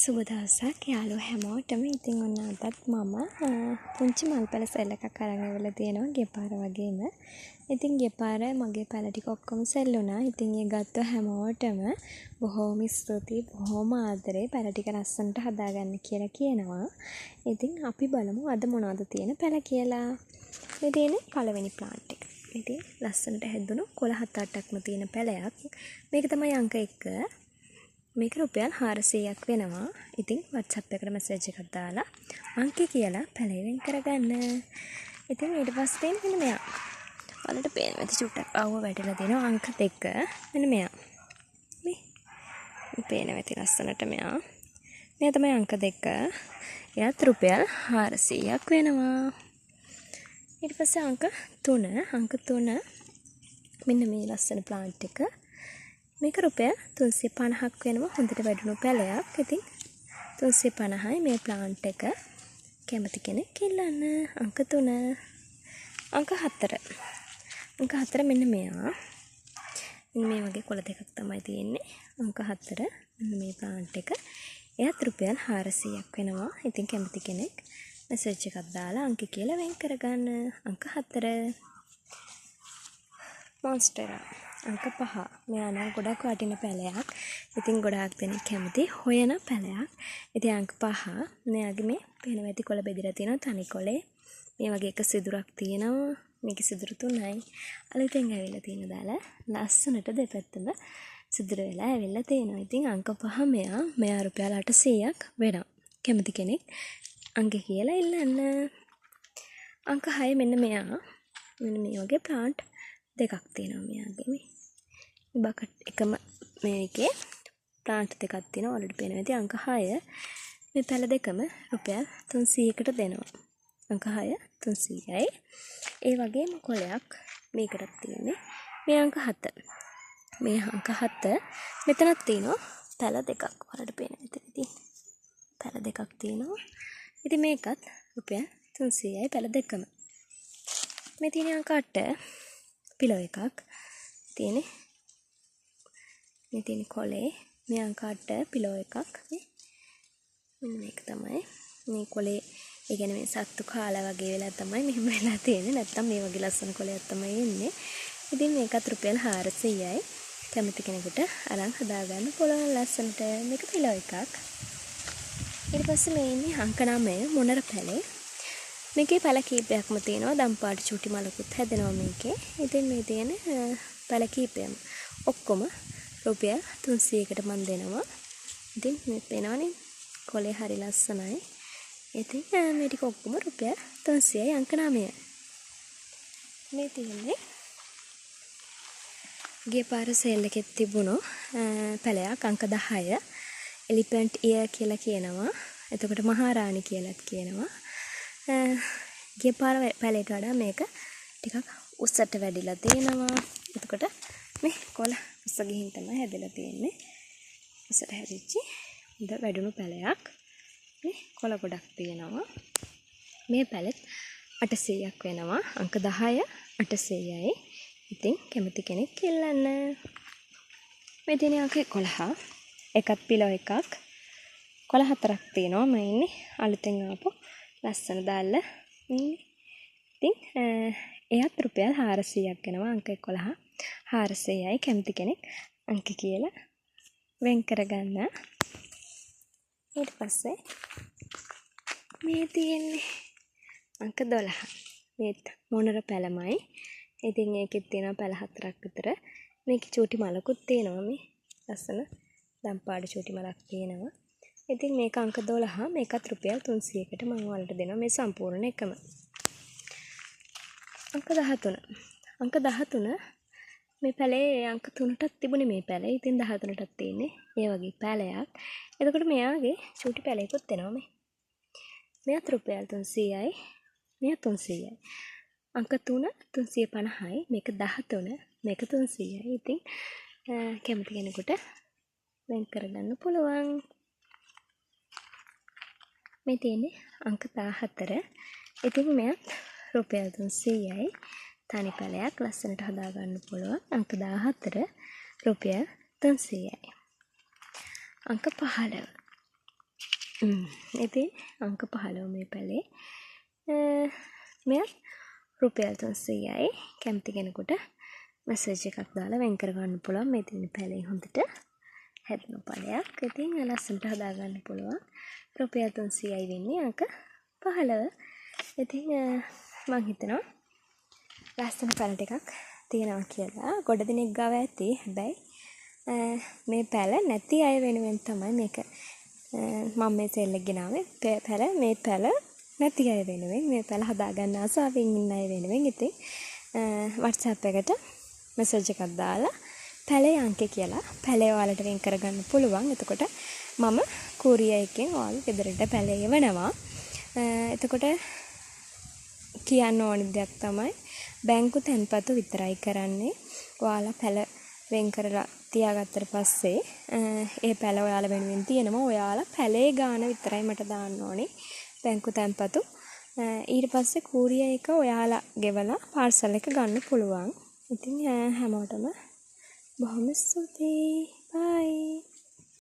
සුබ දවසක් යාළුවෝ හැමෝටම. ඉතින් ඔන්න අදත් මම පුංචි මල් පැල සෙල් එකක් අරන් ආවලා තියෙනවා ගෙපාර වගේම. ඉතින් ගෙපාර මගේ පැල ටික ඔක්කොම සෙල් වුණා. ඉතින් ඒ ගත්ත හැමෝටම බොහොම ස්තුතියි, බොහොම ආදරේ පැල ටික ලස්සනට හදාගන්න කියලා කියනවා. ඉතින් අපි බලමු අද මොනවද තියෙන පැල කියලා. මේ තියෙන පළවෙනි ප්ලාන්ට් එක. ඉතින් ලස්සනට හැදුණු කොළ 7-8ක්ම තියෙන පැලයක්. මේක තමයි අංක 1. මේක රුපියල් 400ක් වෙනවා. ඉතින් WhatsApp එකට මැසේජ් එකක් දාලා අංකේ කියලා පැලේ වෙන් කරගන්න. ඉතින් ඊට පස්සේ තියෙන මෙන්න මෙයා. ඔයාලට පේනවා ඇති චුට්ටක් අවුව වැටලා තියෙනවා අංක 2. මෙන්න මෙයා. මේ පේනවා ඇති ලස්සනට මෙයා. මෙයා තමයි අංක 2. එයාත් රුපියල් 400ක් වෙනවා. ඊට පස්සේ අංක 3 මෙන්න මේ ලස්සන ප්ලාන්ට් එක. මේක රුපියල් 350ක් වෙනවා. හොඳට වැඩුණු පැලයක්. ඉතින් 350යි මේ ප්ලාන්ට් එක. කැමති කෙනෙක් ඉල්ලන්න. අංක 3. අංක 4. අංක 4 මෙන්න මෙයා. මෙන්න මේ වගේ කොළ දෙකක් තමයි තියෙන්නේ. අංක 4 මෙන්න මේ ප්ලාන්ට් එක. එයාත් රුපියල් 400ක් වෙනවා. ඉතින් කැමති කෙනෙක් මැසේජ් එකක් දාලා අංක කියලා වෙන් කරගන්න. අංක 4. මොන්ස්ටරා අංක 5. මෙයා නම් ගොඩක් වටින පැලයක්. ඉතින් ගොඩාක් දෙනෙක් කැමති හොයන පැලයක්. ඉතින් අංක 5. මෙයාගේ මේ පේන වැටි කොළ බෙදලා තියෙනවා තනි කොළේ. මේ වගේ එක සිදුරක් තියෙනවා. මේකේ සිදුරු 3යි. අලුතෙන් ඇවිල්ලා තියෙන දාලා ලස්සනට දෙපැත්තම සිදුරු වෙලා ඇවිල්ලා තියෙනවා. ඉතින් අංක 5 මෙයා රුපියල් 800ක් වෙනවා. කැමති කෙනෙක් අංක කියලා ඉල්ලන්න. අංක 6 මෙන්න මෙයා. මෙන්න මේ වගේ ප්ලාන්ට් දෙකක් තියෙනවා මෙයාගේ මේ බකට් එකම මේකේ ප්ලාන්ට් දෙකක් තියෙනවා. ඔයාලට පේනවා ඇති අංක 6 මේ පැල දෙකම රුපියල් 300කට දෙනවා. අංක 6 300යි. ඒ වගේම කොලයක් මේකටත් තියෙන්නේ. මේ අංක 7. මේ අංක 7 මෙතනත් තියෙනවා පැල දෙකක්. ඔයාලට පේනවා ඇති පැල දෙකක් තියෙනවා. ඉතින් මේකත් රුපියල් 300යි පැල දෙකම. මේ තියෙන අංක 8 පිලෝ එකක් තියෙන්නේ. මේ තියෙන කොලේ මේ අංක 8 පිලෝ එකක්. මෙන්න මේක තමයි. මේ කොලේ ඒ කියන්නේ මේ සත්තු කාලා වගේ වෙලා තමයි මෙහෙම වෙලා තියෙන්නේ. නැත්තම් මේ වගේ ලස්සන කොලයක් තමයි එන්නේ. ඉතින් මේකත් රුපියල් 400යි. කැමති කෙනෙකුට අරන් හදාගන්න පුළුවන් ලස්සනට. මේක පිලෝ එකක්. ඊට පස්සේ මේ ඉන්නේ අංක 9 මොනර පැලේ. මේකේ පැල කීපයක්ම තියෙනවා. දම්පාට චුටි මලකුත් හැදෙනවා මේකේ. ඉතින් මේ තියෙන පැල කීපයම ඔක්කොම රුපියල් 300කට මම දෙනවා. ඉතින් මේ පේනවනේ කොලේ හරි ලස්සනයි. ඉතින් මේ ටික ඔක්කොම රුපියල් 300යි අංක 9. මේ තියෙන්නේ ගිය පාර සේල් එකේ තිබුණු පැලයක් අංක 10. එලිෆැන්ට් ඉයර් කියලා කියනවා. එතකොට මහරාණි කියලාත් කියනවා. ගිය පාර පැලේට වඩා මේක ටිකක් උස්සට වැඩිලා තියෙනවා. එතකොට මේ කොළ උස්ස ගිහින් තමයි හැදලා තියෙන්නේ. උස්සට හැදිච්චි හොඳ වැඩුණු පැලයක්. මේ කොළ ගොඩක් තියෙනවා. මේ පැලෙත් 800ක් වෙනවා. අංක 10 800යි. ඉතින් කැමති කෙනෙක් ඉල්ලන්න. මේ තියෙන අංක 11. එකත් පිලෝ එකක්. කොළ 4ක් තියෙනවා. මම ඉන්නේ අලුතෙන් ආපු ලස්සන දාල්ල ඉන්නේ. ඉතින් එයත් රුපියල් 400ක් වෙනවා. අංක 11 400යි. කැමති කෙනෙක් අංක කියලා වෙන් කරගන්න. ඊට පස්සේ මේ තියෙන්නේ අංක 12. මේත් මොනර පැලමයි. ඉතින් ඒකෙත් තියෙනවා පැල 4ක් විතර. මේකේ චූටි මලකුත් තියෙනවා. මේ ලස්සන දම්පාඩු චූටි මලක් තියෙනවා. ඉතින් මේක අංක 12. මේකත් රුපියල් 300කට මම ඔයාලට දෙනවා මේ සම්පූර්ණ එකම. අංක 13. අංක 13 මේ පැලේ අංක 3ටත් තිබුණේ මේ පැලේ. ඉතින් 13ටත් තියෙන්නේ මේ වගේ පැලයක්. එතකොට මෙයාගේ චූටි පැලයකුත් එනවා මේ. මෙයාත් රුපියල් 300යි. මෙයා 300යි. අංක 3 350යි. මේක 13. මේක 300යි. ඉතින් කැමති කෙනෙකුට වෙන් කරගන්න පුළුවන්. මේ තියෙන්නේ අංක 14. ඉතින් මෙයත් රුපියල් 300යි. තනි පැලයක් ලස්සනට හදාගන්න පුළුවන්. අංක 14 රුපියල් 300යි. අංක 15. ඉතින් අංක 15 මේ පැලේ. මෙයත් රුපියල් 300යි. කැමති කෙනෙකුට මැසේජ් එකක් දාලා වෙන් කරගන්න පුළුවන්. මේ තියෙන පැලේ හොඳට හැදුණු පැලයක්. ඉතින් ලස්සනට හදාගන්න පුළුවන්. රුපියල් 300යි වෙන්නේ අංක 15. ඉතින් මං හිතනවා ලස්සන පැල ටිකක් තියෙනවා කියලා. ගොඩ දෙනෙක් ගාව ඇති. හැබැයි මේ පැල නැති අය වෙනුවෙන් තමයි මේක මම මේ සෙල් එක ගෙනාවේ. මේ පැල නැති අය වෙනුවෙන්, මේ පැල හදාගන්න ආසාවෙන් ඉන්න අය වෙනුවෙන්. ඉතින් WhatsApp එකට මැසේජ් එකක් දාලා පැලේ අංකය කියලා පැලේ ඔයාලට වෙන් කරගන්න පුළුවන්. එතකොට මම කුරියර් එකෙන් ඔයාලා ගෙදරට පැලේ එවනවා. එතකොට කියන්න ඕනි දෙයක් තමයි බැංකු තැන්පතු විතරයි කරන්නේ. ඔයාලා පැල වෙන් කරලා තියාගත්තට පස්සේ ඒ පැල ඔයාලා වෙනුවෙන් තියෙනවා. ඔයාලා පැලේ ගාන විතරයි මට දාන්න ඕනේ බැංකු තැන්පතු. ඊට පස්සේ කුරියර් එක ඔයාලා ගෙවලා පාර්සල් එක ගන්න පුළුවන්. ඉතින් හැමෝටම බොහොම ස්තුතියි. බයි.